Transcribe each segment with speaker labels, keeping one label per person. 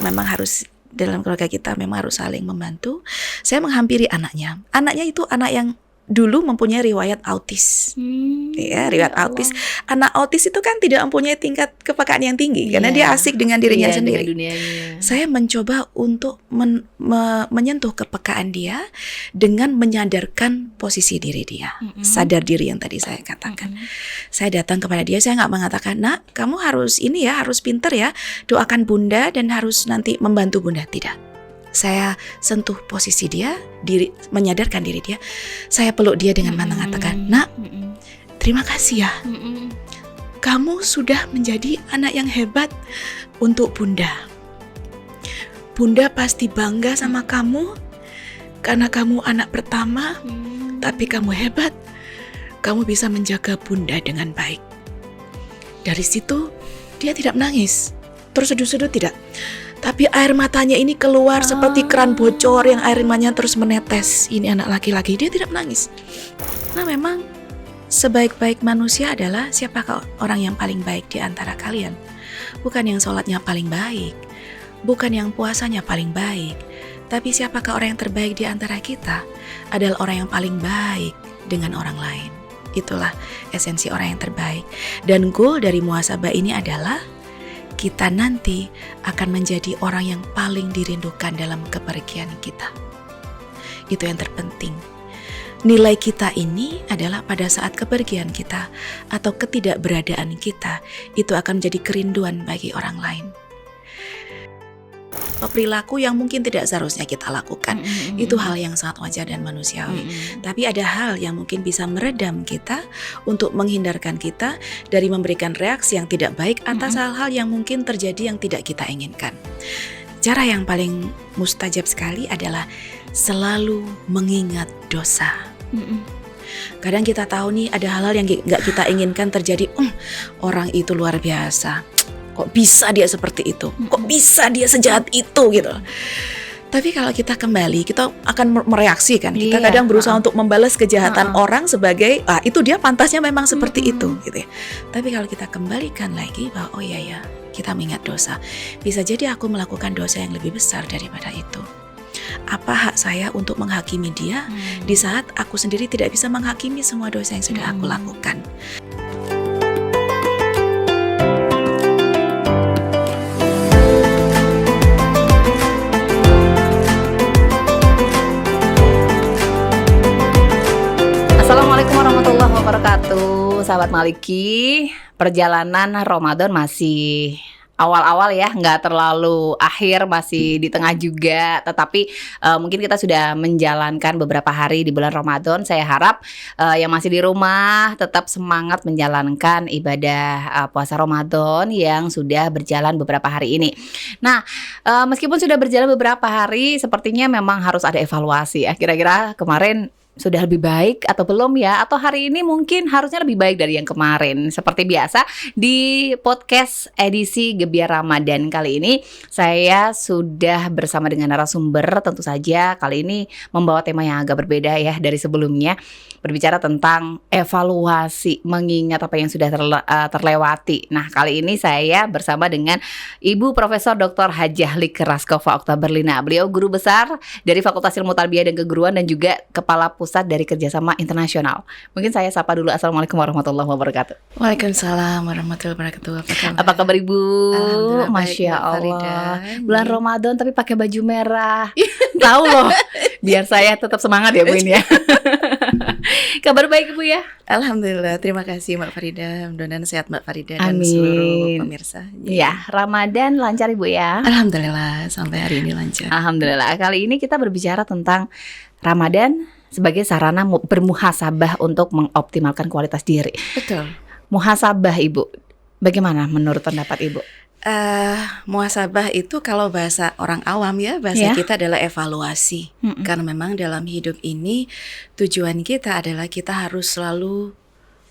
Speaker 1: memang harus dalam keluarga kita memang harus saling membantu. Saya menghampiri anaknya. Anaknya itu anak yang dulu mempunyai riwayat autis. Ya, riwayat autis. Anak autis itu kan tidak mempunyai tingkat kepekaan yang tinggi karena dia asik dengan dirinya sendiri. Saya mencoba untuk menyentuh kepekaan dia dengan menyadarkan posisi diri dia. Sadar diri yang tadi saya katakan. Saya datang kepada dia, saya nggak mengatakan, "Nak, kamu harus ini ya, harus pinter ya, doakan bunda dan harus nanti membantu bunda." Tidak. Saya sentuh posisi dia, menyadarkan diri dia. Saya peluk dia dengan mengatakan, "Nak, terima kasih ya. Kamu sudah menjadi anak yang hebat untuk bunda. Bunda pasti bangga sama kamu karena kamu anak pertama, tapi kamu hebat. Kamu bisa menjaga bunda dengan baik." Dari situ dia tidak menangis, terseduh-seduh tidak. Tapi air matanya ini keluar seperti keran bocor yang air matanya terus menetes. Ini anak laki-laki, dia tidak menangis. Nah, memang sebaik-baik manusia adalah siapakah orang yang paling baik di antara kalian? Bukan yang sholatnya paling baik, bukan yang puasanya paling baik, tapi siapakah orang yang terbaik di antara kita adalah orang yang paling baik dengan orang lain. Itulah esensi orang yang terbaik. Dan goal dari muhasabah ini adalah kita nanti akan menjadi orang yang paling dirindukan dalam kepergian kita. Itu yang terpenting. Nilai kita ini adalah pada saat kepergian kita atau ketidakberadaan kita, itu akan menjadi kerinduan bagi orang lain. Perilaku yang mungkin tidak seharusnya kita lakukan, itu hal yang sangat wajar dan manusiawi. Tapi ada hal yang mungkin bisa meredam kita untuk menghindarkan kita dari memberikan reaksi yang tidak baik atas hal-hal yang mungkin terjadi yang tidak kita inginkan. Cara yang paling mustajab sekali adalah selalu mengingat dosa. Kadang kita tahu nih ada hal-hal yang gak kita inginkan terjadi. Orang itu luar biasa. Kok bisa dia seperti itu? Kok bisa dia sejahat itu gitu? Tapi kalau kita kembali, kita akan mereaksi kan. Kita kadang berusaha untuk membalas kejahatan orang sebagai itu dia pantasnya memang seperti itu gitu ya. Tapi kalau kita kembalikan lagi bahwa oh iya ya, kita mengingat dosa. Bisa jadi aku melakukan dosa yang lebih besar daripada itu. Apa hak saya untuk menghakimi dia di saat aku sendiri tidak bisa menghakimi semua dosa yang sudah aku lakukan?
Speaker 2: Assalamualaikum warahmatullahi wabarakatuh, sahabat Maliki. Perjalanan Ramadan masih awal-awal ya, nggak terlalu akhir, masih di tengah juga. Tetapi mungkin kita sudah menjalankan beberapa hari di bulan Ramadan. Saya harap yang masih di rumah tetap semangat menjalankan ibadah puasa Ramadan yang sudah berjalan beberapa hari ini. Nah, meskipun sudah berjalan beberapa hari, sepertinya memang harus ada evaluasi ya. Kira-kira kemarin sudah lebih baik atau belum ya? Atau hari ini mungkin harusnya lebih baik dari yang kemarin. Seperti biasa di podcast edisi Gebiar Ramadan kali ini, saya sudah bersama dengan narasumber. Tentu saja kali ini membawa tema yang agak berbeda ya dari sebelumnya. Berbicara tentang evaluasi, mengingat apa yang sudah terlewati. Nah, kali ini saya bersama dengan Ibu Profesor Dr. Hajah Lik Raskova Oktaberlina. Beliau guru besar dari Fakultas Ilmu Tarbiyah dan Keguruan dan juga Kepala Pusat dari Kerjasama Internasional. Mungkin saya sapa dulu. Assalamualaikum warahmatullahi wabarakatuh.
Speaker 1: Waalaikumsalam warahmatullahi wabarakatuh.
Speaker 2: Apa kabar Ibu?
Speaker 1: baik,
Speaker 2: Masya Allah.
Speaker 1: Farida.
Speaker 2: Bulan Ramadan tapi pakai baju merah. Tahu loh. Biar saya tetap semangat ya Bu ini ya. Kabar baik Ibu ya?
Speaker 1: Alhamdulillah, terima kasih Mbak Farida. Mudah-mudahan sehat Mbak Farida dan
Speaker 2: Amin.
Speaker 1: seluruh pemirsa.
Speaker 2: Ya, Ramadan lancar Ibu ya?
Speaker 1: Alhamdulillah, sampai hari ini lancar.
Speaker 2: Alhamdulillah. Kali ini kita berbicara tentang Ramadan sebagai sarana bermuhasabah untuk mengoptimalkan kualitas diri.
Speaker 1: Betul.
Speaker 2: Muhasabah Ibu, bagaimana menurut pendapat Ibu?
Speaker 1: Muhasabah itu kalau bahasa orang awam ya, bahasa kita adalah evaluasi. Karena memang dalam hidup ini tujuan kita adalah kita harus selalu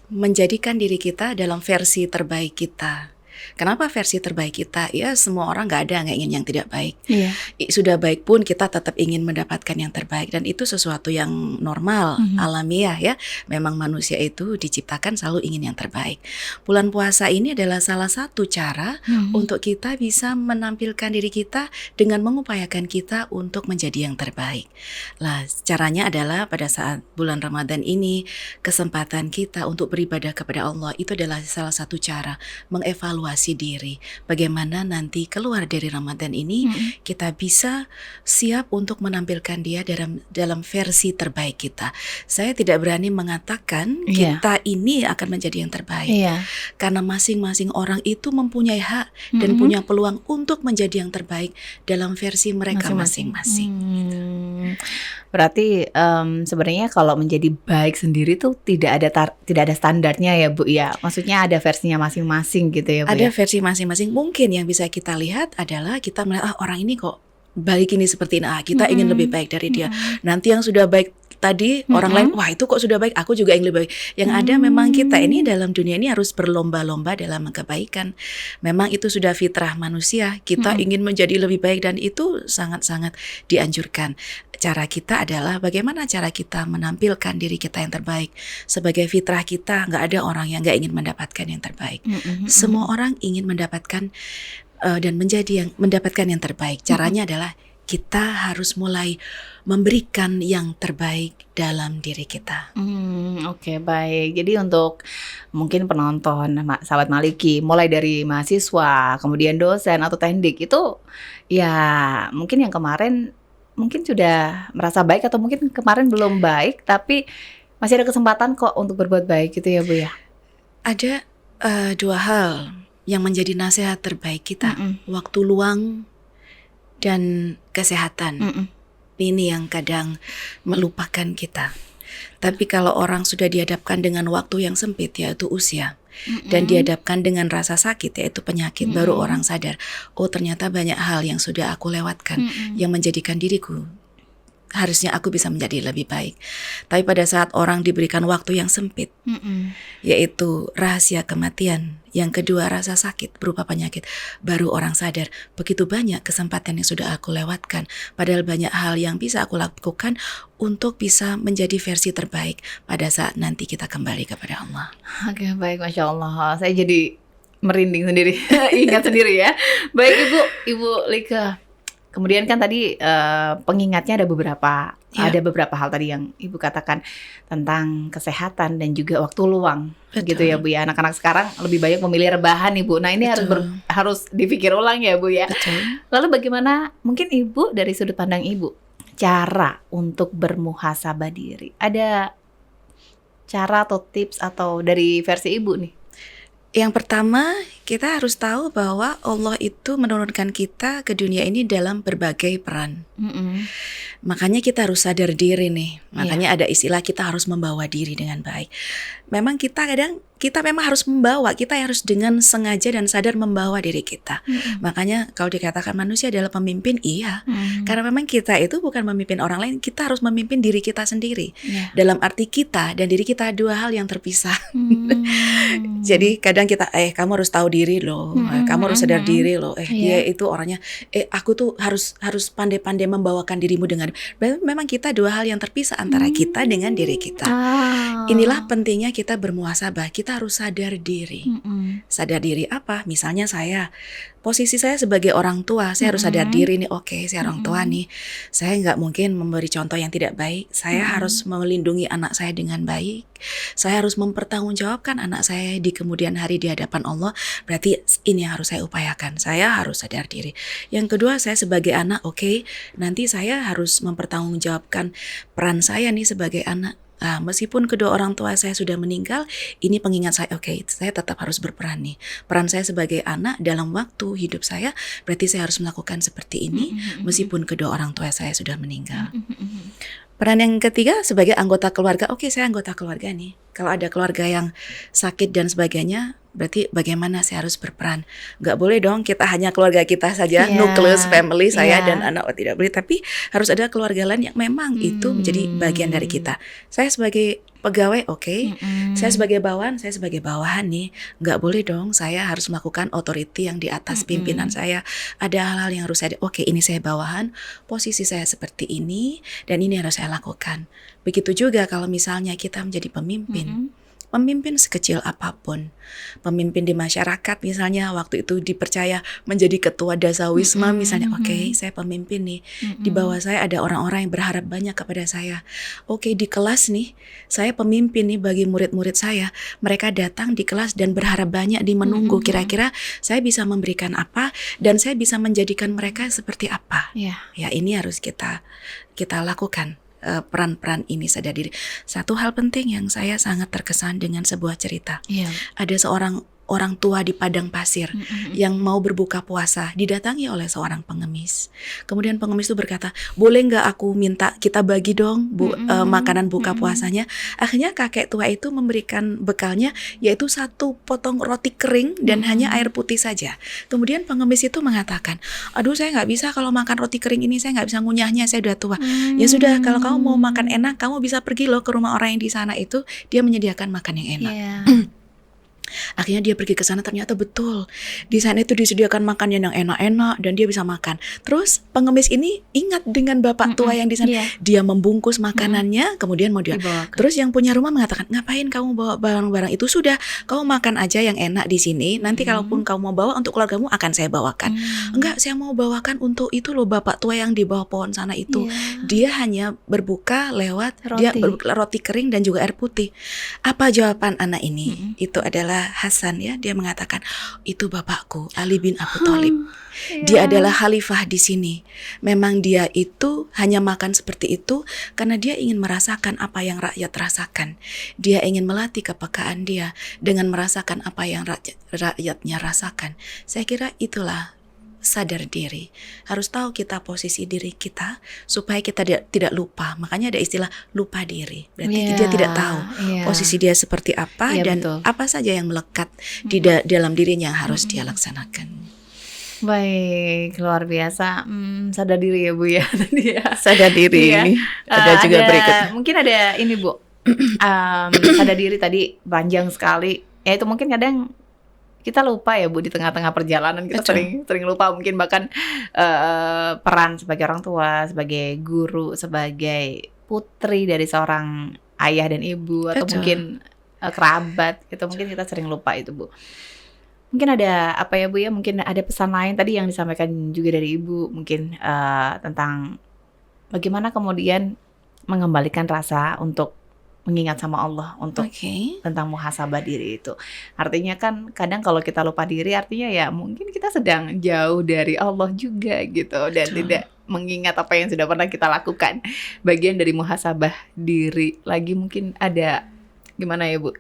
Speaker 1: menjadikan diri kita dalam versi terbaik kita. Kenapa versi terbaik kita? Ya semua orang nggak ada nggak ingin yang tidak baik.
Speaker 2: Iya.
Speaker 1: Sudah baik pun kita tetap ingin mendapatkan yang terbaik, dan itu sesuatu yang normal, alamiah ya. Memang manusia itu diciptakan selalu ingin yang terbaik. Bulan puasa ini adalah salah satu cara untuk kita bisa menampilkan diri kita dengan mengupayakan kita untuk menjadi yang terbaik. Lah, caranya adalah pada saat bulan Ramadan ini, kesempatan kita untuk beribadah kepada Allah itu adalah salah satu cara mengevaluasi diri. Bagaimana nanti keluar dari Ramadan ini kita bisa siap untuk menampilkan dia dalam versi terbaik kita. Saya tidak berani mengatakan kita ini akan menjadi yang terbaik. Karena masing-masing orang itu mempunyai hak dan punya peluang untuk menjadi yang terbaik dalam versi mereka masing-masing.
Speaker 2: Berarti sebenarnya kalau menjadi baik sendiri tuh tidak ada standarnya ya Bu ya. Maksudnya ada versinya masing-masing gitu ya Bu.
Speaker 1: Ada versi masing-masing. Mungkin yang bisa kita lihat adalah kita melihat orang ini kok baik ini seperti ini. Kita ingin lebih baik dari dia. Nanti yang sudah baik tadi orang lain, wah itu kok sudah baik, aku juga ingin lebih baik. Yang ada memang kita ini dalam dunia ini harus berlomba-lomba dalam kebaikan. Memang itu sudah fitrah manusia. Kita ingin menjadi lebih baik dan itu sangat-sangat dianjurkan. Cara kita adalah bagaimana cara kita menampilkan diri kita yang terbaik. Sebagai fitrah kita, nggak ada orang yang nggak ingin mendapatkan yang terbaik. Semua orang ingin mendapatkan dan mendapatkan yang terbaik. Caranya adalah kita harus mulai memberikan yang terbaik dalam diri kita.
Speaker 2: Oke, baik. Jadi untuk mungkin penonton sahabat Maliki, mulai dari mahasiswa, kemudian dosen atau teknik itu ya mungkin yang kemarin mungkin sudah merasa baik atau mungkin kemarin belum baik, tapi masih ada kesempatan kok untuk berbuat baik gitu ya Bu ya.
Speaker 1: Ada dua hal yang menjadi nasihat terbaik kita, waktu luang dan kesehatan. Ini yang kadang melupakan kita. Tapi kalau orang sudah dihadapkan dengan waktu yang sempit, yaitu usia, dan dihadapkan dengan rasa sakit, yaitu penyakit, baru orang sadar, oh ternyata banyak hal yang sudah aku lewatkan, yang menjadikan diriku harusnya aku bisa menjadi lebih baik. Tapi pada saat orang diberikan waktu yang sempit, yaitu rahasia kematian, yang kedua rasa sakit berupa penyakit, baru orang sadar begitu banyak kesempatan yang sudah aku lewatkan, padahal banyak hal yang bisa aku lakukan untuk bisa menjadi versi terbaik pada saat nanti kita kembali kepada Allah.
Speaker 2: Oke, baik, Masya Allah. Saya jadi merinding sendiri, ingat sendiri ya. Baik Ibu Lika. Kemudian kan tadi pengingatnya ada beberapa hal tadi yang Ibu katakan tentang kesehatan dan juga waktu luang.
Speaker 1: Betul.
Speaker 2: Gitu ya Bu ya. Anak-anak sekarang lebih banyak memilih rebahan Ibu. Nah ini harus dipikir ulang ya Bu ya.
Speaker 1: Betul.
Speaker 2: Lalu bagaimana mungkin Ibu dari sudut pandang Ibu cara untuk bermuhasabah diri? Ada cara atau tips atau dari versi Ibu nih?
Speaker 1: Yang pertama, kita harus tahu bahwa Allah itu menurunkan kita ke dunia ini dalam berbagai peran. Makanya kita harus sadar diri nih. Makanya ada istilah kita harus membawa diri dengan baik. Memang kita memang harus membawa, kita harus dengan sengaja dan sadar membawa diri kita. Makanya kalau dikatakan manusia adalah pemimpin, iya. Karena memang kita itu bukan memimpin orang lain, kita harus memimpin diri kita sendiri. Dalam arti kita dan diri kita dua hal yang terpisah. Jadi kadang kita, kamu harus tahu diri loh, kamu harus sadar diri loh, dia itu orangnya, aku tuh harus pandai-pandai membawakan dirimu dengan. Memang kita dua hal yang terpisah antara kita dengan diri kita. Inilah pentingnya kita bermuhasabah. Kita harus sadar diri. Sadar diri apa? Misalnya posisi saya sebagai orang tua, saya harus sadar diri nih. Oke, saya orang tua nih. Saya nggak mungkin memberi contoh yang tidak baik. Saya harus melindungi anak saya dengan baik. Saya harus mempertanggungjawabkan anak saya di kemudian hari di hadapan Allah. Berarti ini yang harus saya upayakan. Saya harus sadar diri. Yang kedua, saya sebagai anak, nanti saya harus mempertanggungjawabkan peran saya nih sebagai anak. Meskipun kedua orang tua saya sudah meninggal, ini pengingat saya, saya tetap harus berperan nih. Peran saya sebagai anak dalam waktu hidup saya, berarti saya harus melakukan seperti ini, meskipun kedua orang tua saya sudah meninggal. Peran yang ketiga sebagai anggota keluarga, saya anggota keluarga nih. Kalau ada keluarga yang sakit dan sebagainya, berarti bagaimana saya harus berperan. Gak boleh dong kita hanya keluarga kita saja, nucleus family saya dan anak, tidak boleh. Tapi harus ada keluarga lain yang memang itu menjadi bagian dari kita. Saya sebagai pegawai, oke. Saya sebagai bawahan nih, nggak boleh dong saya harus melakukan authority yang di atas pimpinan saya. Ada hal-hal yang harus saya, oke, ini saya bawahan, posisi saya seperti ini, dan ini harus saya lakukan. Begitu juga kalau misalnya kita menjadi pemimpin. Pemimpin sekecil apapun, pemimpin di masyarakat misalnya waktu itu dipercaya menjadi ketua dasawisma misalnya, oke, saya pemimpin nih, di bawah saya ada orang-orang yang berharap banyak kepada saya. Oke, di kelas nih, saya pemimpin nih bagi murid-murid saya, mereka datang di kelas dan berharap banyak di menunggu, kira-kira saya bisa memberikan apa dan saya bisa menjadikan mereka seperti apa. Ya, ini harus kita lakukan. Peran-peran ini sadar diri. Satu hal penting yang saya sangat terkesan dengan sebuah cerita. Ada seorang orang tua di padang pasir yang mau berbuka puasa, didatangi oleh seorang pengemis. Kemudian pengemis itu berkata, boleh nggak aku minta kita bagi dong makanan buka puasanya. Akhirnya kakek tua itu memberikan bekalnya, yaitu 1 potong roti kering dan hanya air putih saja. Kemudian pengemis itu mengatakan, aduh saya nggak bisa kalau makan roti kering ini, saya nggak bisa ngunyahnya, saya udah tua. Ya sudah, kalau kamu mau makan enak, kamu bisa pergi loh ke rumah orang yang di sana itu, dia menyediakan makan yang enak. Akhirnya dia pergi ke sana, ternyata betul di sana itu disediakan makanan yang enak-enak dan dia bisa makan. Terus pengemis ini ingat dengan bapak tua yang di sana, dia membungkus makanannya, kemudian mau dia. Terus yang punya rumah mengatakan, ngapain kamu bawa barang-barang itu, sudah kamu makan aja yang enak di sini. Nanti kalaupun kamu mau bawa untuk keluargamu akan saya bawakan. Enggak, saya mau bawakan untuk itu loh bapak tua yang di bawah pohon sana itu. Dia hanya berbuka lewat roti kering dan juga air putih. Apa jawaban anak ini? Itu adalah Hasan ya, dia mengatakan, itu bapakku Ali bin Abu Thalib. Dia adalah khalifah di sini. Memang dia itu hanya makan seperti itu karena dia ingin merasakan apa yang rakyat rasakan. Dia ingin melatih kepekaan dia dengan merasakan apa yang rakyatnya rasakan. Saya kira itulah sadar diri. Harus tahu kita posisi diri kita supaya kita tidak lupa. Makanya ada istilah lupa diri. Berarti dia tidak tahu posisi dia seperti apa dan apa saja yang melekat di dalam dirinya yang harus dia laksanakan.
Speaker 2: Baik, luar biasa. Sadar diri ya Bu ya tadi ya.
Speaker 1: Sadar diri ini. Ada juga berikutnya.
Speaker 2: Mungkin ada ini Bu. Sadar diri tadi panjang sekali. Ya itu mungkin kadang kita lupa ya Bu, di tengah-tengah perjalanan kita sering lupa, mungkin bahkan peran sebagai orang tua, sebagai guru, sebagai putri dari seorang ayah dan ibu atau mungkin kerabat gitu, mungkin kita sering lupa itu Bu. Mungkin ada apa ya Bu ya, mungkin ada pesan lain tadi yang disampaikan juga dari Ibu, mungkin tentang bagaimana kemudian mengembalikan rasa untuk mengingat sama Allah, untuk tentang muhasabah diri itu. Artinya kan kadang kalau kita lupa diri, artinya ya mungkin kita sedang jauh dari Allah juga gitu, dan tidak mengingat apa yang sudah pernah kita lakukan. Bagian dari muhasabah diri lagi, mungkin ada gimana ya Bu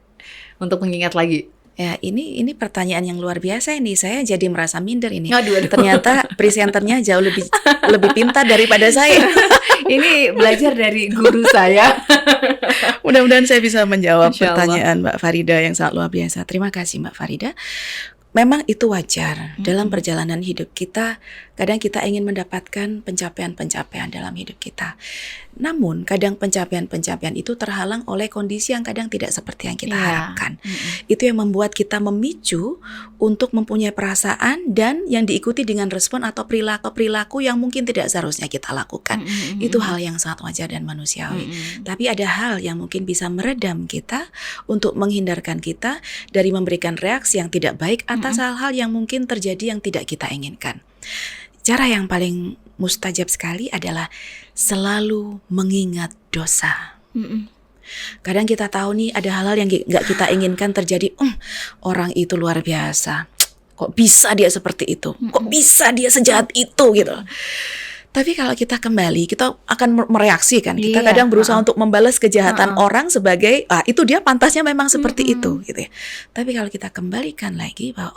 Speaker 2: untuk mengingat lagi?
Speaker 1: Ya, ini pertanyaan yang luar biasa ini. Saya jadi merasa minder ini.
Speaker 2: Aduh.
Speaker 1: Ternyata presenternya jauh lebih pintar daripada saya.
Speaker 2: Ini belajar dari guru saya.
Speaker 1: Mudah-mudahan saya bisa menjawab pertanyaan Mbak Farida yang sangat luar biasa. Terima kasih Mbak Farida. Memang itu wajar dalam perjalanan hidup kita. Kadang kita ingin mendapatkan pencapaian-pencapaian dalam hidup kita. Namun kadang pencapaian-pencapaian itu terhalang oleh kondisi yang kadang tidak seperti yang kita harapkan. Itu yang membuat kita memicu untuk mempunyai perasaan dan yang diikuti dengan respon atau perilaku yang mungkin tidak seharusnya kita lakukan. Itu hal yang sangat wajar dan manusiawi. Tapi ada hal yang mungkin bisa meredam kita untuk menghindarkan kita dari memberikan reaksi yang tidak baik atas hal-hal yang mungkin terjadi yang tidak kita inginkan. Cara yang paling mustajab sekali adalah selalu mengingat dosa. Kadang kita tahu nih ada hal-hal yang gak kita inginkan terjadi. Orang itu luar biasa. Kok bisa dia seperti itu? Kok bisa dia sejahat itu gitu. Tapi kalau kita kembali, kita akan mereaksi kan. Kita kadang berusaha untuk membalas kejahatan orang sebagai, itu dia pantasnya memang seperti itu gitu ya. Tapi kalau kita kembalikan lagi bahwa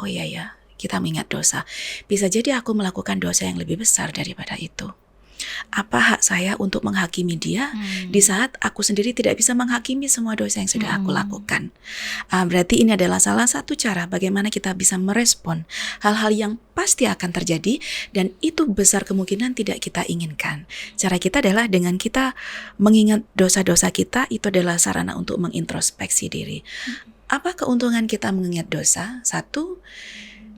Speaker 1: kita mengingat dosa. Bisa jadi aku melakukan dosa yang lebih besar daripada itu. Apa hak saya untuk menghakimi dia di saat aku sendiri tidak bisa menghakimi semua dosa yang sudah aku lakukan? Berarti ini adalah salah satu cara bagaimana kita bisa merespon hal-hal yang pasti akan terjadi dan itu besar kemungkinan tidak kita inginkan. Cara kita adalah dengan kita mengingat dosa-dosa kita, itu adalah sarana untuk mengintrospeksi diri. Apa keuntungan kita mengingat dosa? Satu,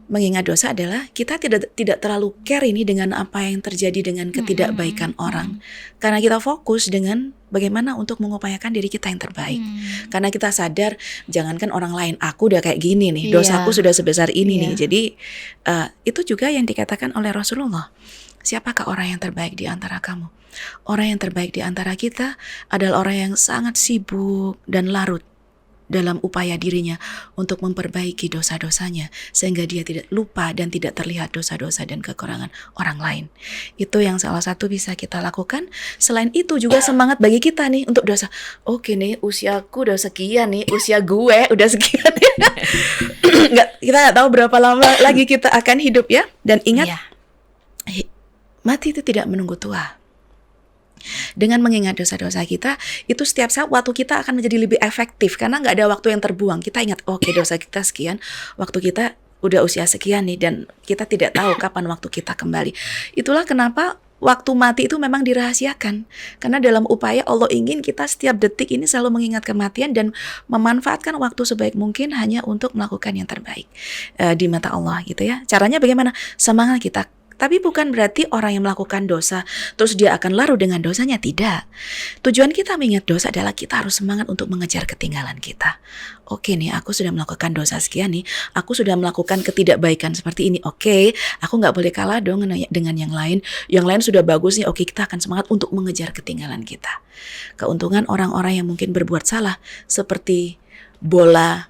Speaker 1: mengingat dosa adalah kita tidak terlalu care ini dengan apa yang terjadi dengan ketidakbaikan orang. Karena kita fokus dengan bagaimana untuk mengupayakan diri kita yang terbaik. Karena kita sadar, jangankan orang lain, aku udah kayak gini nih, dosaku sudah sebesar ini nih. Jadi itu juga yang dikatakan oleh Rasulullah. Siapakah orang yang terbaik di antara kamu? Orang yang terbaik di antara kita adalah orang yang sangat sibuk dan larut dalam upaya dirinya untuk memperbaiki dosa-dosanya sehingga dia tidak lupa dan tidak terlihat dosa-dosa dan kekurangan orang lain. Itu yang salah satu bisa kita lakukan. Selain itu juga semangat bagi kita nih untuk dosa. Oke nih, usiaku udah sekian nih, usia gue udah sekian. Kita nggak tahu berapa lama lagi kita akan hidup ya. Dan ingat, mati itu tidak menunggu tua. Dengan mengingat dosa-dosa kita, itu setiap saat waktu kita akan menjadi lebih efektif karena nggak ada waktu yang terbuang. Kita ingat, oke, dosa kita sekian, waktu kita udah usia sekian nih, dan kita tidak tahu kapan waktu kita kembali. Itulah kenapa waktu mati itu memang dirahasiakan. Karena dalam upaya Allah ingin kita setiap detik ini selalu mengingat kematian dan memanfaatkan waktu sebaik mungkin hanya untuk melakukan yang terbaik di mata Allah gitu ya. Caranya bagaimana? Semangat kita. Tapi bukan berarti orang yang melakukan dosa terus dia akan larut dengan dosanya, tidak. Tujuan kita mengingat dosa adalah kita harus semangat untuk mengejar ketinggalan kita. Oke nih, aku sudah melakukan dosa sekian nih, aku sudah melakukan ketidakbaikan seperti ini. Oke, aku gak boleh kalah dong dengan yang lain. Yang lain sudah bagus nih, oke, kita akan semangat untuk mengejar ketinggalan kita. Keuntungan orang-orang yang mungkin berbuat salah seperti bola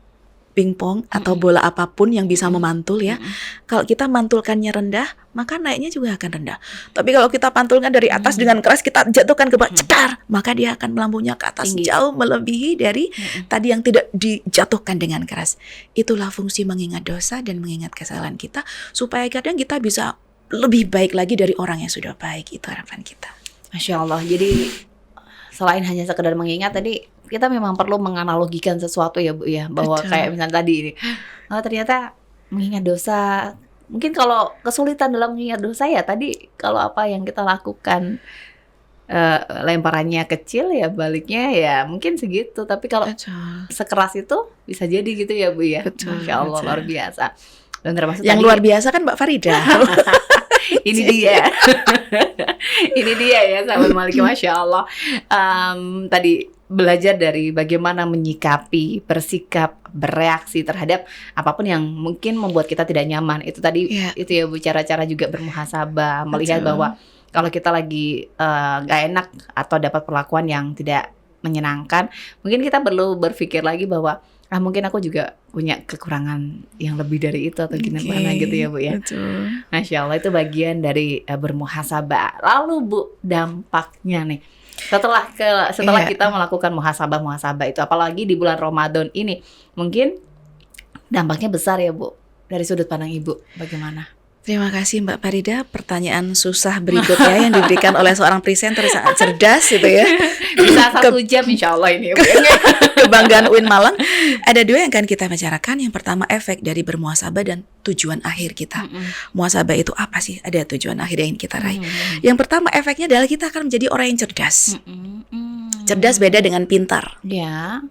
Speaker 1: pingpong atau bola apapun yang bisa memantul ya. Kalau kita mantulkannya rendah, maka naiknya juga akan rendah. Tapi kalau kita pantulkan dari atas dengan keras, kita jatuhkan ke bawah, cekar, maka dia akan melambungnya ke atas tinggi, jauh melebihi dari tadi yang tidak dijatuhkan dengan keras. Itulah fungsi mengingat dosa dan mengingat kesalahan kita, supaya kadang kita bisa lebih baik lagi dari orang yang sudah baik. Itu harapan kita.
Speaker 2: Masya Allah. Jadi selain hanya sekedar mengingat, tadi kita memang perlu menganalogikan sesuatu ya Bu ya, bahwa betul, kayak misalnya tadi ini, ternyata mengingat dosa, mungkin kalau kesulitan dalam mengingat dosa ya tadi, kalau apa yang kita lakukan lemparannya kecil ya baliknya ya mungkin segitu, tapi kalau betul, sekeras itu bisa jadi gitu ya Bu ya. Betul, Masya Allah, betul, luar biasa. Dan termasuk
Speaker 1: yang tadi, luar biasa kan Mbak Farida.
Speaker 2: Ini dia. Ini dia ya sahabat Maliki, Masya Allah. Tadi belajar dari bagaimana menyikapi, bersikap, bereaksi terhadap apapun yang mungkin membuat kita tidak nyaman. Itu tadi itu ya Bu, cara-cara juga bermuhasabah, melihat bahwa kalau kita lagi gak enak atau dapat perlakuan yang tidak menyenangkan, mungkin kita perlu berpikir lagi bahwa mungkin aku juga punya kekurangan yang lebih dari itu atau gimana gitu ya Bu ya. Betul. Masya Allah, itu bagian dari bermuhasabah. Lalu Bu, dampaknya nih setelah kita melakukan muhasabah itu, apalagi di bulan Ramadan ini, mungkin dampaknya besar ya Bu. Dari sudut pandang Ibu, bagaimana?
Speaker 1: Terima kasih Mbak Farida, pertanyaan susah berikutnya yang diberikan oleh seorang presenter sangat cerdas gitu ya.
Speaker 2: Bisa 1 jam insya Allah ini.
Speaker 1: Kebanggaan UIN Malang. Ada 2 yang akan kita bicarakan. Yang pertama, efek dari bermuhasabah dan tujuan akhir kita. Muhasabah itu apa sih? Ada tujuan akhir yang ingin kita raih. Yang pertama, efeknya adalah kita akan menjadi orang yang cerdas. Cerdas beda dengan pintar.
Speaker 2: Ya.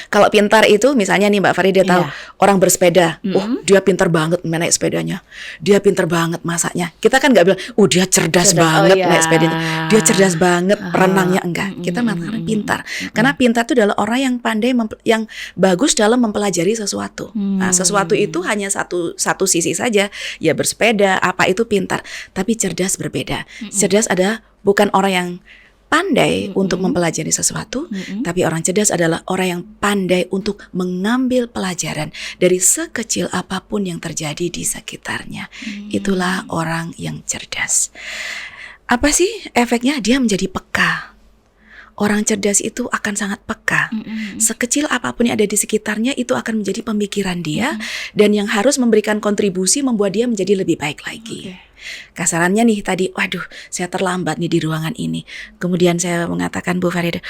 Speaker 1: Kalau pintar itu misalnya nih Mbak Farida tahu orang bersepeda, dia pintar banget naik sepedanya, dia pintar banget masaknya. Kita kan nggak bilang, dia cerdas banget naik sepedanya, dia cerdas banget renangnya, enggak. Kita mengatakan pintar, karena pintar itu adalah orang yang pandai, yang bagus dalam mempelajari sesuatu. Nah, sesuatu itu hanya satu sisi saja, ya bersepeda, apa itu pintar. Tapi cerdas berbeda. Cerdas adalah bukan orang yang pandai untuk mempelajari sesuatu, tapi orang cerdas adalah orang yang pandai untuk mengambil pelajaran dari sekecil apapun yang terjadi di sekitarnya. Itulah orang yang cerdas. Apa sih efeknya? Dia menjadi peka. Orang cerdas itu akan sangat peka. Sekecil apapun yang ada di sekitarnya itu akan menjadi pemikiran dia, dan yang harus memberikan kontribusi membuat dia menjadi lebih baik lagi. Kasarannya nih tadi, waduh, saya terlambat nih di ruangan ini. Kemudian saya mengatakan, Bu Farida,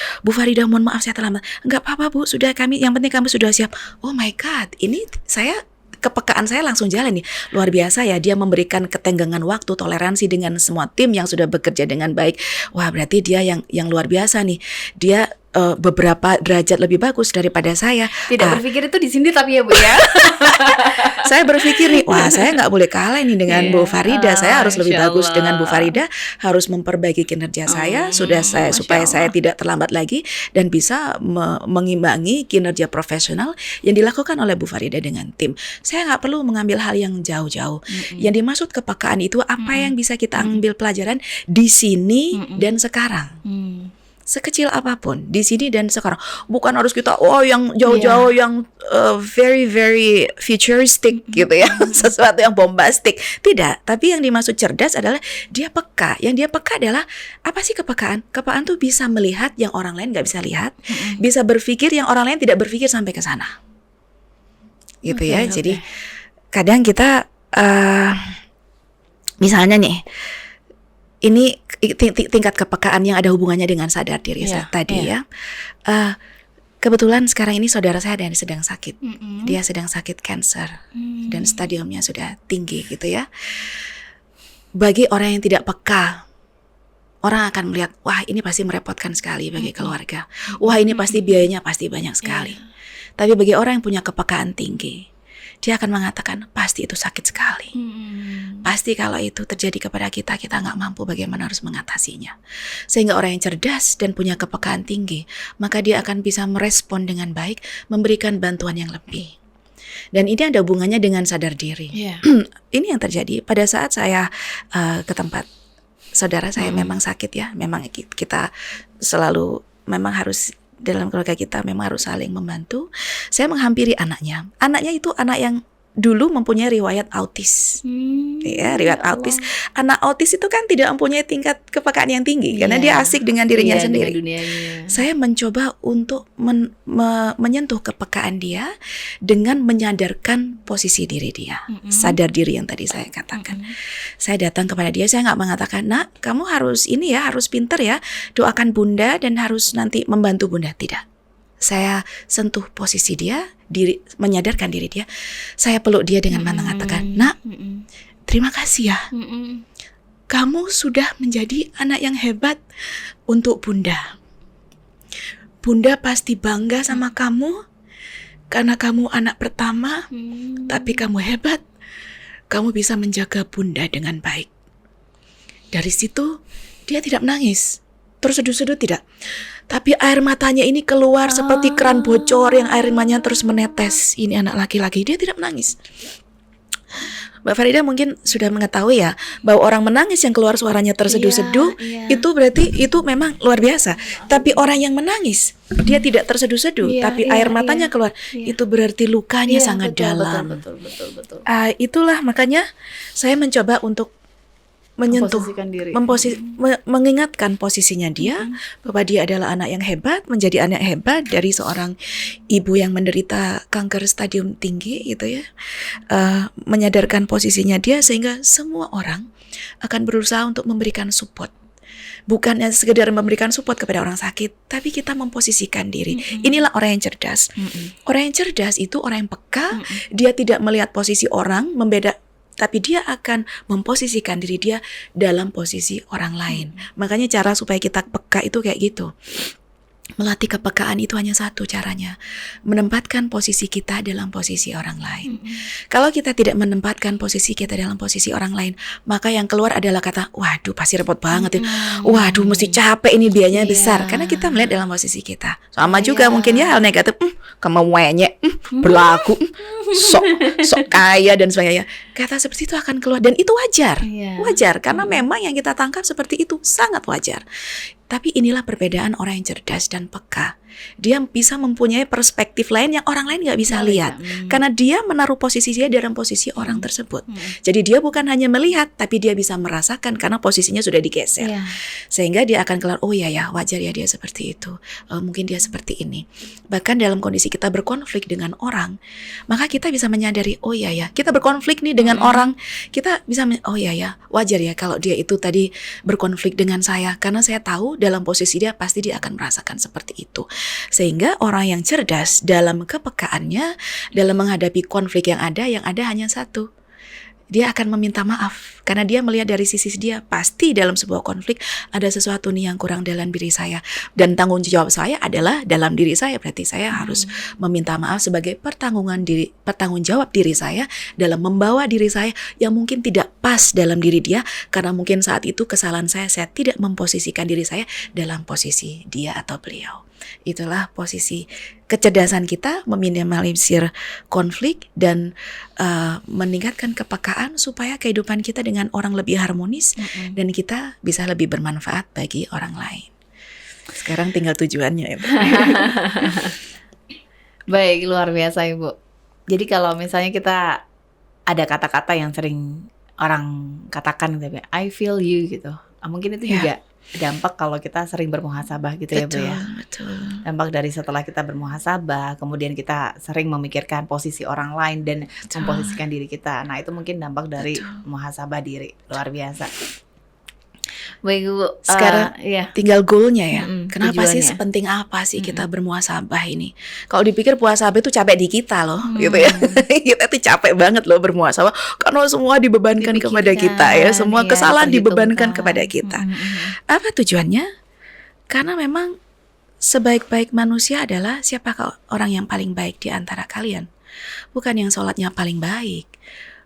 Speaker 1: mohon maaf saya terlambat. Enggak apa-apa Bu, sudah kami, yang penting kamu sudah siap. Oh my God, ini saya kepekaan saya langsung jalan nih. Luar biasa ya, dia memberikan ketenggangan waktu, toleransi dengan semua tim yang sudah bekerja dengan baik. Wah, berarti dia yang luar biasa nih. Dia beberapa derajat lebih bagus daripada saya.
Speaker 2: Tidak berpikir itu di sini tapi ya Bu ya.
Speaker 1: Saya berpikir nih, wah saya nggak boleh kalah nih dengan Bu Farida. Saya harus lebih bagus dengan Bu Farida. Harus memperbaiki kinerja saya, supaya saya tidak terlambat lagi dan bisa mengimbangi kinerja profesional yang dilakukan oleh Bu Farida dengan tim. Saya nggak perlu mengambil hal yang jauh-jauh. Yang dimaksud kepekaan itu apa yang bisa kita ambil pelajaran di sini dan sekarang. Sekecil apapun di sini dan sekarang, bukan harus kita yang jauh-jauh yang very very futuristic gitu ya, sesuatu yang bombastik. Tidak, tapi yang dimaksud cerdas adalah dia peka. Yang dia peka adalah apa sih kepekaan? Kepekaan tuh bisa melihat yang orang lain nggak bisa lihat, bisa berpikir yang orang lain tidak berpikir sampai ke sana. Gitu ya. Jadi kadang kita misalnya nih, ini tingkat kepekaan yang ada hubungannya dengan sadar diri tadi ya. Kebetulan sekarang ini saudara saya ada yang sedang sakit. Dia sedang sakit kanker dan stadiumnya sudah tinggi gitu ya. Bagi orang yang tidak peka, orang akan melihat, wah ini pasti merepotkan sekali bagi keluarga. Wah ini pasti biayanya pasti banyak sekali. Tapi bagi orang yang punya kepekaan tinggi, dia akan mengatakan pasti itu sakit sekali. Pasti kalau itu terjadi kepada kita nggak mampu bagaimana harus mengatasinya. Sehingga orang yang cerdas dan punya kepekaan tinggi, maka dia akan bisa merespon dengan baik, memberikan bantuan yang lebih. Dan ini ada hubungannya dengan sadar diri. Ini yang terjadi pada saat saya ke tempat saudara saya memang sakit ya. Memang kita selalu memang harus dalam keluarga kita memang harus saling membantu. Saya menghampiri anaknya. Anaknya itu anak yang dulu mempunyai riwayat autis. Ya, riwayat autis. Anak autis itu kan tidak mempunyai tingkat kepekaan yang tinggi karena dia asik dengan dirinya sendiri. Saya mencoba untuk menyentuh kepekaan dia dengan menyadarkan posisi diri dia. Sadar diri yang tadi saya katakan. Saya datang kepada dia, saya nggak mengatakan, "Nak, kamu harus ini ya, harus pintar ya, doakan Bunda dan harus nanti membantu Bunda." Tidak. Saya sentuh posisi dia, menyadarkan diri dia. Saya peluk dia dengan mengatakan, "Nak, terima kasih ya. Kamu sudah menjadi anak yang hebat untuk Bunda. Bunda pasti bangga sama kamu karena kamu anak pertama, tapi kamu hebat. Kamu bisa menjaga Bunda dengan baik." Dari situ dia tidak menangis, terseduh-seduh tidak. Tapi air matanya ini keluar seperti keran bocor yang air matanya terus menetes. Ini anak laki-laki, dia tidak menangis. Mbak Farida mungkin sudah mengetahui ya bahwa orang menangis yang keluar suaranya terseduh-seduh itu berarti itu memang luar biasa. Tapi orang yang menangis dia tidak terseduh-seduh, tapi air matanya keluar, itu berarti lukanya sangat dalam. Betul. Itulah makanya saya mencoba untuk menyentuh, mengingatkan posisinya dia bahwa dia adalah anak yang hebat, menjadi anak hebat dari seorang ibu yang menderita kanker stadium tinggi gitu ya. Menyadarkan posisinya dia sehingga semua orang akan berusaha untuk memberikan support. Bukan sekedar memberikan support kepada orang sakit, tapi kita memposisikan diri. Inilah orang yang cerdas. Orang yang cerdas itu orang yang peka. Dia tidak melihat posisi orang, tapi dia akan memposisikan diri dia dalam posisi orang lain. Makanya cara supaya kita peka itu kayak gitu. Melatih kepekaan itu hanya satu caranya, menempatkan posisi kita dalam posisi orang lain. Kalau kita tidak menempatkan posisi kita dalam posisi orang lain, maka yang keluar adalah kata, waduh pasti repot banget ya, waduh mesti capek ini biayanya besar, karena kita melihat dalam posisi kita. Sama juga mungkin ya hal negatif, kamu wenyek, berlaku, sok kaya dan sebagainya. Kata seperti itu akan keluar dan itu wajar, wajar karena memang yang kita tangkap seperti itu sangat wajar. Tapi inilah perbedaan orang yang cerdas dan peka. Dia bisa mempunyai perspektif lain yang orang lain nggak bisa lihat. Karena dia menaruh posisi dia dalam posisi orang tersebut. Jadi dia bukan hanya melihat, tapi dia bisa merasakan karena posisinya sudah digeser. Sehingga dia akan keluar, oh ya wajar ya dia seperti itu. Mungkin dia seperti ini. Bahkan dalam kondisi kita berkonflik dengan orang, maka kita bisa menyadari, oh ya kita berkonflik nih dengan orang. Kita bisa, oh ya wajar ya kalau dia itu tadi berkonflik dengan saya. Karena saya tahu dalam posisi dia pasti dia akan merasakan seperti itu. Sehingga orang yang cerdas dalam kepekaannya, dalam menghadapi konflik yang ada hanya satu. Dia akan meminta maaf karena dia melihat dari sisi dia, pasti dalam sebuah konflik ada sesuatu nih yang kurang dalam diri saya, dan tanggung jawab saya adalah dalam diri saya. Berarti saya harus meminta maaf sebagai pertanggung jawab diri saya dalam membawa diri saya yang mungkin tidak pas dalam diri dia, karena mungkin saat itu kesalahan saya tidak memposisikan diri saya dalam posisi dia atau beliau. Itulah posisi kecerdasan kita, meminimalisir konflik dan meningkatkan kepekaan supaya kehidupan kita dengan orang lebih harmonis dan kita bisa lebih bermanfaat bagi orang lain. Sekarang tinggal tujuannya ya.
Speaker 2: Baik, luar biasa Ibu. Jadi kalau misalnya kita ada kata-kata yang sering orang katakan gitu, I feel you gitu. Mungkin itu juga dampak kalau kita sering bermuhasabah gitu ya Bu ya.
Speaker 1: Betul.
Speaker 2: Dampak dari setelah kita bermuhasabah, kemudian kita sering memikirkan posisi orang lain dan memposisikan diri kita. Nah itu mungkin dampak dari muhasabah diri. Luar biasa. Baik Bu,
Speaker 1: sekarang tinggal goalnya ya. Kenapa
Speaker 2: tujuannya.
Speaker 1: sih, sepenting apa sih kita bermuhasabah ini? Kalau dipikir muhasabah itu capek di kita loh, gitu ya. Kita tuh capek banget loh bermuhasabah karena semua dibebankan kepada kita ya, semua kesalahan dibebankan kepada kita. Apa tujuannya? Karena memang sebaik-baik manusia adalah siapakah orang yang paling baik di antara kalian? Bukan yang sholatnya paling baik,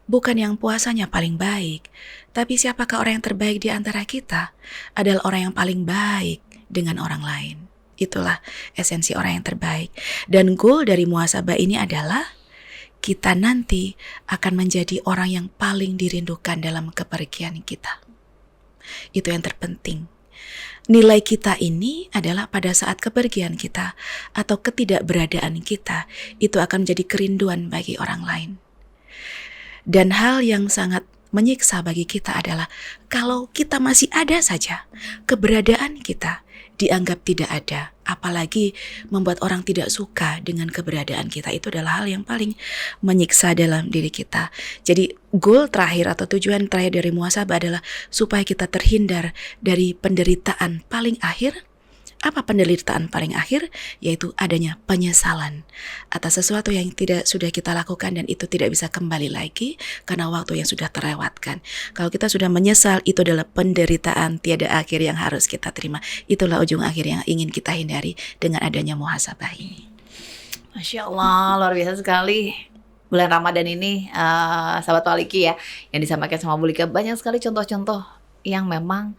Speaker 1: bukan yang puasanya paling baik, tapi siapakah orang yang terbaik di antara kita? Adalah orang yang paling baik dengan orang lain. Itulah esensi orang yang terbaik. Dan goal dari muhasabah ini adalah kita nanti akan menjadi orang yang paling dirindukan dalam kepergian kita. Itu yang terpenting. Nilai kita ini adalah pada saat kepergian kita atau ketidakberadaan kita, itu akan menjadi kerinduan bagi orang lain. Dan hal yang sangat menyiksa bagi kita adalah kalau kita masih ada saja, keberadaan kita dianggap tidak ada, apalagi membuat orang tidak suka dengan keberadaan kita. Itu adalah hal yang paling menyiksa dalam diri kita. Jadi goal terakhir atau tujuan terakhir dari muhasabah adalah supaya kita terhindar dari penderitaan paling akhir. Apa penderitaan paling akhir? Yaitu adanya penyesalan atas sesuatu yang sudah kita lakukan dan itu tidak bisa kembali lagi karena waktu yang sudah terlewatkan. Kalau kita sudah menyesal, itu adalah penderitaan tiada akhir yang harus kita terima. Itulah ujung akhir yang ingin kita hindari dengan adanya muhasabah ini.
Speaker 2: Masya Allah, luar biasa sekali. Bulan Ramadan ini, sahabat Waliki ya, yang disampaikan sama Bu Lika, banyak sekali contoh-contoh yang memang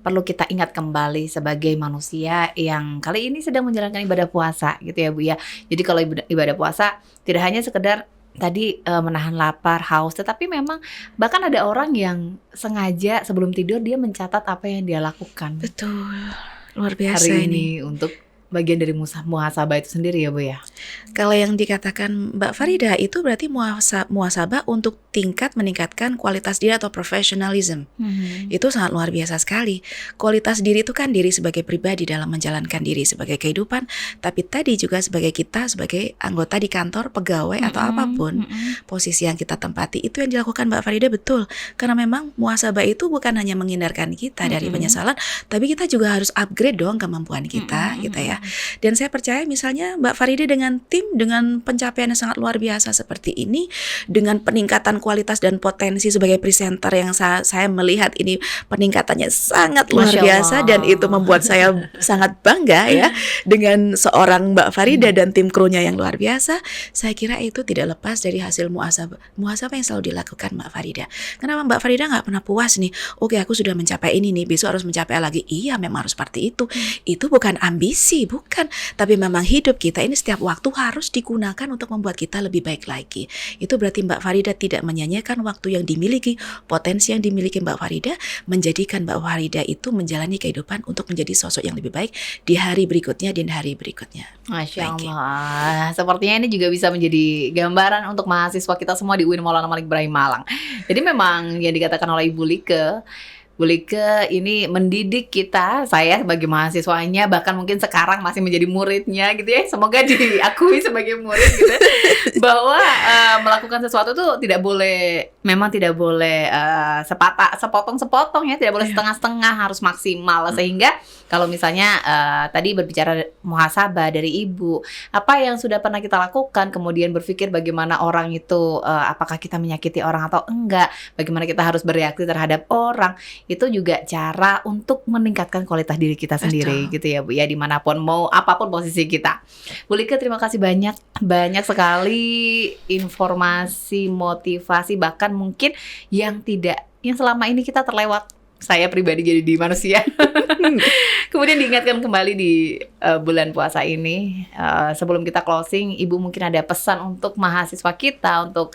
Speaker 2: perlu kita ingat kembali sebagai manusia yang kali ini sedang menjalankan ibadah puasa gitu ya Bu ya. Jadi kalau ibadah puasa tidak hanya sekedar tadi menahan lapar, haus, tetapi memang bahkan ada orang yang sengaja sebelum tidur dia mencatat apa yang dia lakukan.
Speaker 1: Betul, luar biasa
Speaker 2: hari
Speaker 1: ini
Speaker 2: untuk bagian dari muhasabah itu sendiri ya Bu ya.
Speaker 1: Kalau yang dikatakan Mbak Farida itu berarti muhasabah untuk tingkat meningkatkan kualitas diri atau professionalism. Itu sangat luar biasa sekali. Kualitas diri itu kan diri sebagai pribadi dalam menjalankan diri sebagai kehidupan, tapi tadi juga sebagai kita sebagai anggota di kantor, pegawai atau apapun posisi yang kita tempati. Itu yang dilakukan Mbak Farida betul. Karena memang muhasabah itu bukan hanya menghindarkan kita dari penyesalan, tapi kita juga harus upgrade dong kemampuan kita gitu ya. Dan saya percaya misalnya Mbak Farida dengan tim, dengan pencapaian yang sangat luar biasa seperti ini, dengan peningkatan kualitas dan potensi sebagai presenter yang saya melihat ini peningkatannya sangat luar biasa, dan itu membuat saya sangat bangga ya dengan seorang Mbak Farida dan tim krunya yang luar biasa. Saya kira itu tidak lepas dari hasil muhasabah yang selalu dilakukan Mbak Farida. Kenapa Mbak Farida nggak pernah puas nih? Oke, aku sudah mencapai ini nih, besok harus mencapai lagi. Iya, memang harus seperti itu. Itu bukan ambisi lagi, bukan. Tapi memang hidup kita ini setiap waktu harus digunakan untuk membuat kita lebih baik lagi. Itu berarti Mbak Farida tidak menyanyiakan waktu yang dimiliki, potensi yang dimiliki Mbak Farida, menjadikan Mbak Farida itu menjalani kehidupan untuk menjadi sosok yang lebih baik di hari berikutnya dan hari berikutnya.
Speaker 2: Masya Allah, sepertinya ini juga bisa menjadi gambaran untuk mahasiswa kita semua di UIN Maulana Malik Ibrahim Malang. Jadi memang yang dikatakan oleh Ibu Like ini mendidik kita, saya sebagai mahasiswanya, bahkan mungkin sekarang masih menjadi muridnya gitu ya. Semoga diakui sebagai murid gitu ya, bahwa melakukan sesuatu tuh tidak boleh, memang tidak boleh sepotong-sepotong ya, tidak boleh setengah-setengah, harus maksimal. Sehingga kalau misalnya tadi berbicara muhasabah dari Ibu, apa yang sudah pernah kita lakukan, kemudian berpikir bagaimana orang itu, apakah kita menyakiti orang atau enggak, bagaimana kita harus bereaksi terhadap orang, itu juga cara untuk meningkatkan kualitas diri kita sendiri. Betul. Gitu ya Bu ya, dimanapun mau apapun posisi kita. Bu Like, terima kasih banyak sekali informasi, motivasi, bahkan mungkin yang selama ini kita terlewat. Saya pribadi jadi di manusia. Kemudian diingatkan kembali di bulan puasa ini. Sebelum kita closing, Ibu mungkin ada pesan untuk mahasiswa kita, untuk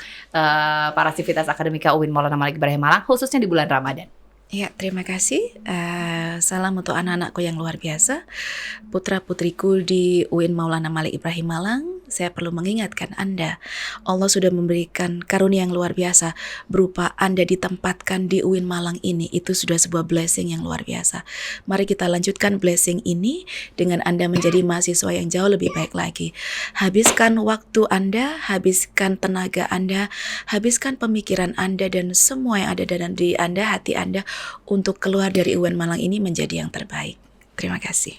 Speaker 2: para sivitas akademika UIN Maulana Malik Ibrahim Malang, khususnya di bulan Ramadan.
Speaker 1: Ya, terima kasih. Salam untuk anak-anakku yang luar biasa, putra-putriku di UIN Maulana Malik Ibrahim Malang. Saya perlu mengingatkan Anda, Allah sudah memberikan karunia yang luar biasa berupa Anda ditempatkan di UIN Malang ini. Itu sudah sebuah blessing yang luar biasa. Mari kita lanjutkan blessing ini dengan Anda menjadi mahasiswa yang jauh lebih baik lagi. Habiskan waktu Anda, habiskan tenaga Anda, habiskan pemikiran Anda dan semua yang ada dalam diri Anda, hati Anda, untuk keluar dari UIN Malang ini menjadi yang terbaik. Terima kasih.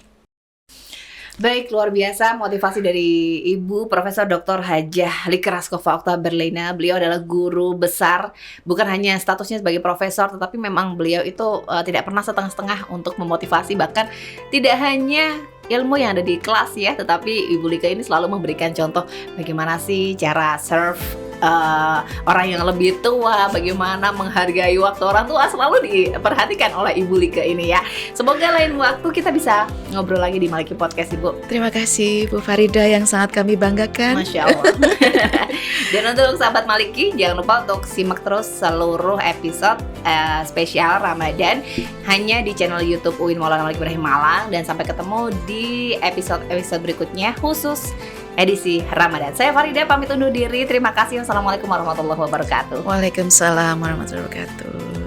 Speaker 2: Baik, luar biasa motivasi dari Ibu Profesor Dr. Hajah Like Raskova Oktaberlina. Beliau adalah guru besar, bukan hanya statusnya sebagai profesor, tetapi memang beliau itu tidak pernah setengah-setengah untuk memotivasi. Bahkan tidak hanya ilmu yang ada di kelas ya, tetapi Ibu Like ini selalu memberikan contoh bagaimana sih cara serve orang yang lebih tua, bagaimana menghargai waktu orang tua, selalu diperhatikan oleh Ibu Like ini ya. Semoga lain waktu kita bisa ngobrol lagi di Maliki Podcast, Ibu.
Speaker 1: Terima kasih Bu Farida yang sangat kami banggakan.
Speaker 2: Masya Allah. Dan untuk sahabat Maliki, jangan lupa untuk simak terus seluruh episode spesial Ramadan hanya di channel YouTube UIN Maulana Malik Ibrahim Malang. Dan sampai ketemu di episode berikutnya khusus edisi Ramadan. Saya Farida pamit undur diri. Terima kasih. Wassalamualaikum warahmatullahi wabarakatuh.
Speaker 1: Waalaikumsalam warahmatullahi wabarakatuh.